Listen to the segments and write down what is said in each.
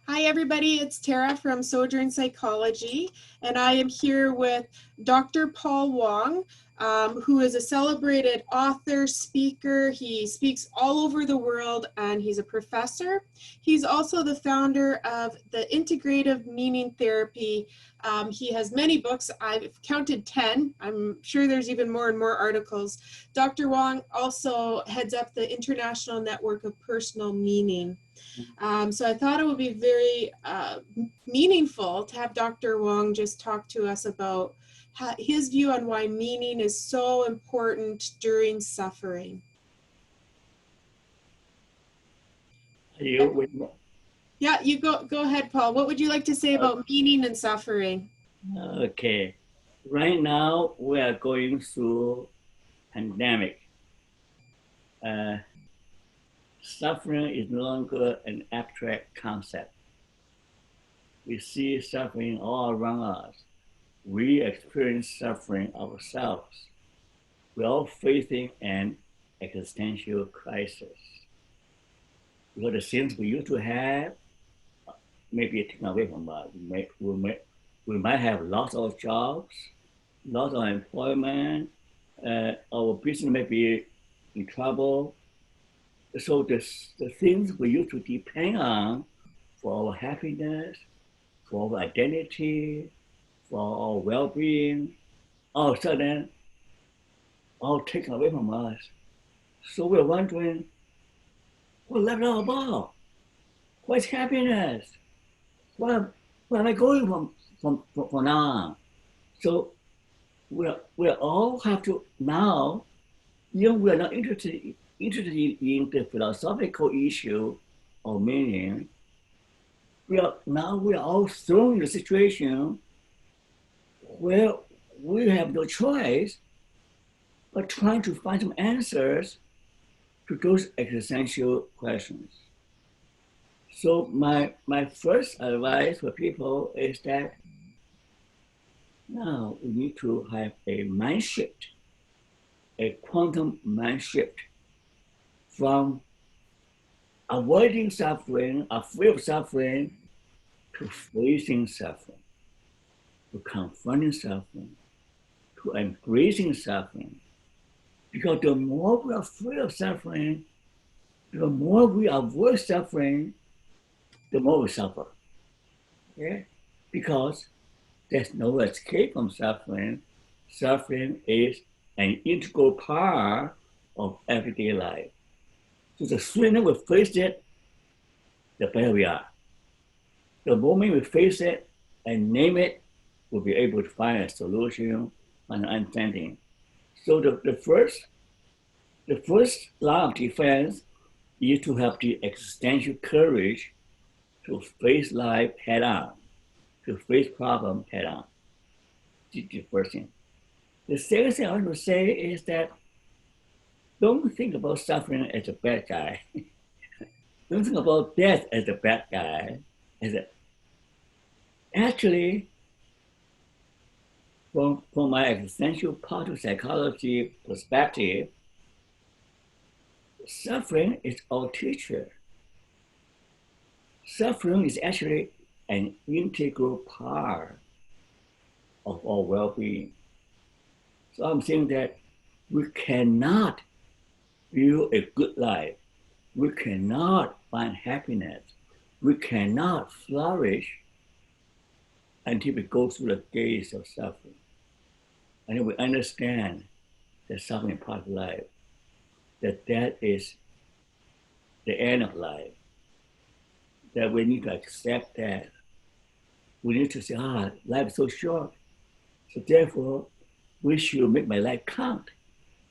Hi, everybody. It's Tara from Sojourn Psychology, and I am here with Dr. Paul Wong, who is a celebrated author, speaker. He speaks all over the world, and he's a professor. He's also the founder of the Integrative Meaning Therapy. He has many books. I've counted 10. I'm sure there's even more and more articles. Dr. Wong also heads up the International Network of Personal Meaning. So I thought it would be very meaningful to have Dr. Wong just talk to us about his view on why meaning is so important during suffering. Yeah, you go ahead, Paul. What would you like to say about meaning and suffering? Okay. Right now, we are going through pandemic. Suffering is no longer an abstract concept. We see suffering all around us. We experience suffering ourselves. We're all facing an existential crisis. Because the things we used to have may be taken away from us. We might have lost our jobs, lost our employment, our business may be in trouble. So the things we used to depend on for our happiness, for our identity, for our well-being, all of a sudden, all taken away from us. So we're wondering, what's life all about? What's happiness? Where am I going from now on? So we all have to now, even we're not interested in the philosophical issue of meaning, we are all thrown in a situation where we have no choice but trying to find some answers to those existential questions. So my first advice for people is that now we need to have a mind shift, a quantum mind shift from avoiding suffering, afraid of suffering, to facing suffering, to confronting suffering, to embracing suffering. Because the more we are afraid of suffering, the more we avoid suffering, the more we suffer. Okay? Because there's no escape from suffering. Suffering is an integral part of everyday life. So the sooner we face it, the better we are. The moment we face it and name it, we'll be able to find a solution and understanding. So the first line of defense is to have the existential courage to face life head on, to face problems head on. The first thing. The second thing I want to say is that don't think about suffering as a bad guy. Don't think about death as a bad guy. Actually, from my existential positive psychology perspective, suffering is our teacher. Suffering is actually an integral part of our well-being. So I'm saying that we cannot build a good life. We cannot find happiness. We cannot flourish until we go through the gates of suffering. And we understand that suffering is part of life, that death is the end of life, that we need to accept that. We need to say, life is so short. So therefore, we should make my life count.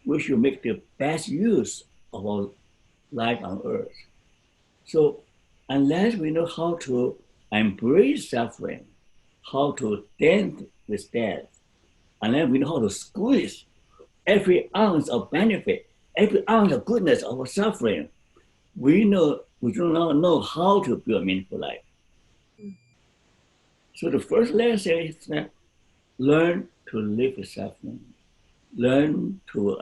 We should make the best use of our life on earth. So unless we know how to embrace suffering, how to dance with death, unless we know how to squeeze every ounce of benefit, every ounce of goodness of our suffering, we do not know how to build a meaningful life. So the first lesson is that learn to live with suffering, learn to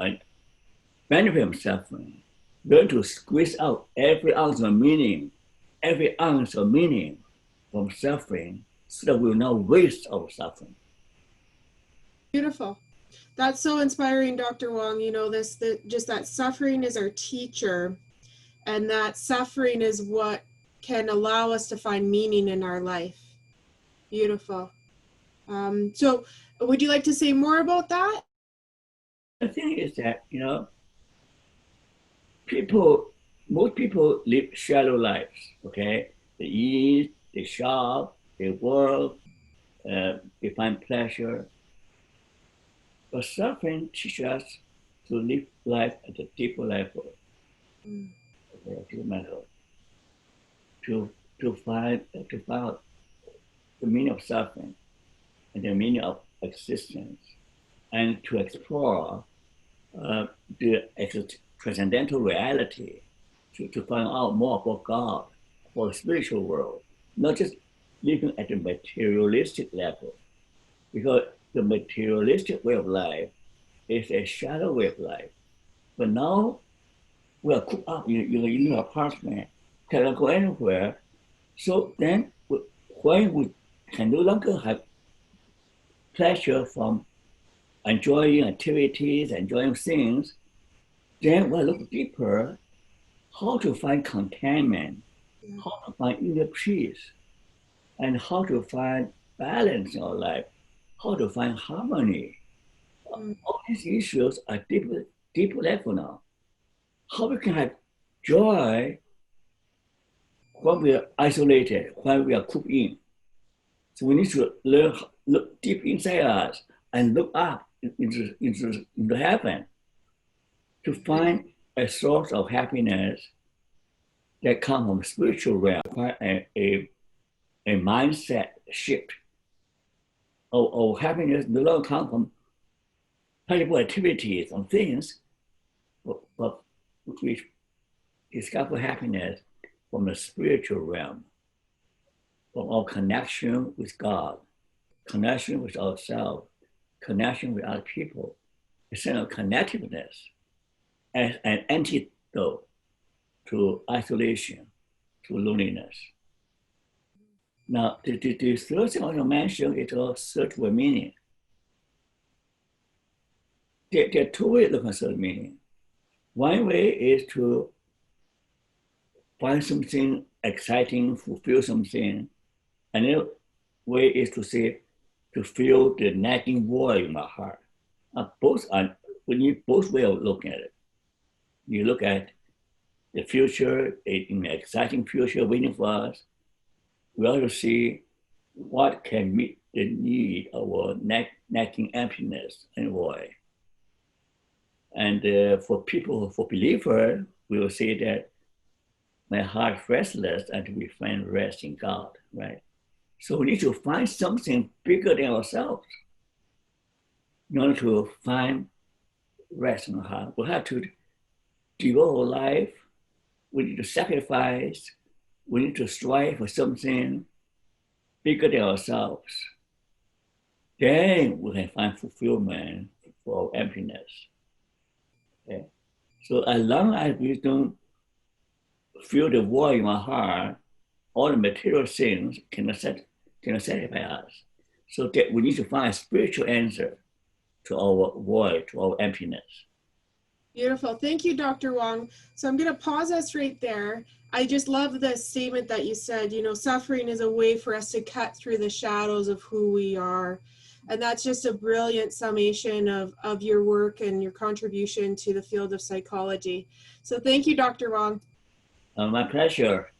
benefit from suffering, learn to squeeze out every ounce of meaning, every ounce of meaning from suffering so that we will not waste our suffering. Beautiful. That's so inspiring, Dr. Wong. You know, just that suffering is our teacher, and that suffering is what can allow us to find meaning in our life. Beautiful. So would you like to say more about that? The thing is that, most people live shallow lives, okay? They eat, they shop, they work, they find pleasure. But suffering teaches us to live life at a deeper level, okay, human level, to find out the meaning of suffering and the meaning of existence, and to explore the transcendental reality, to find out more about God, for the spiritual world, not just living at the materialistic level, because the materialistic way of life is a shallow way of life. But now we are cooped up in your apartment, cannot go anywhere. So then, when we can no longer have pleasure from enjoying activities, enjoying things, then we'll look deeper how to find contentment, how to find inner peace, and how to find balance in our life, how to find harmony. All these issues are deep level now. How we can have joy when we are isolated, when we are cooped in. So we need to learn, look deep inside us and look up into heaven to find a source of happiness that comes from spiritual realm, a mindset shift. Our happiness no longer comes from playful activities and things, but we discover happiness from the spiritual realm, from our connection with God, connection with ourselves, connection with other people, a sense of connectiveness as an antidote to isolation, to loneliness. Now, the third thing I want to mention is a search for meaning. There are two ways to look at search meaning. One way is to find something exciting, fulfill something. Another way is to fill the nagging void in my heart. We need both ways of looking at it. You look at the future, an exciting future waiting for us. We also see what can meet the need of our nagging emptiness and void. And for believers, we will say that my heart restless until we find rest in God, right? So we need to find something bigger than ourselves in order to find rest in our heart. We have to devote our life. We need to sacrifice. We need to strive for something bigger than ourselves. Then we can find fulfillment for our emptiness. Okay? So as long as we don't feel the void in our heart, all the material things cannot satisfy us. So that we need to find a spiritual answer to our void, to our emptiness. Beautiful. Thank you, Dr. Wong. So I'm going to pause us right there. I just love the statement that you said, suffering is a way for us to cut through the shadows of who we are. And that's just a brilliant summation of your work and your contribution to the field of psychology. So thank you, Dr. Wong. My pleasure.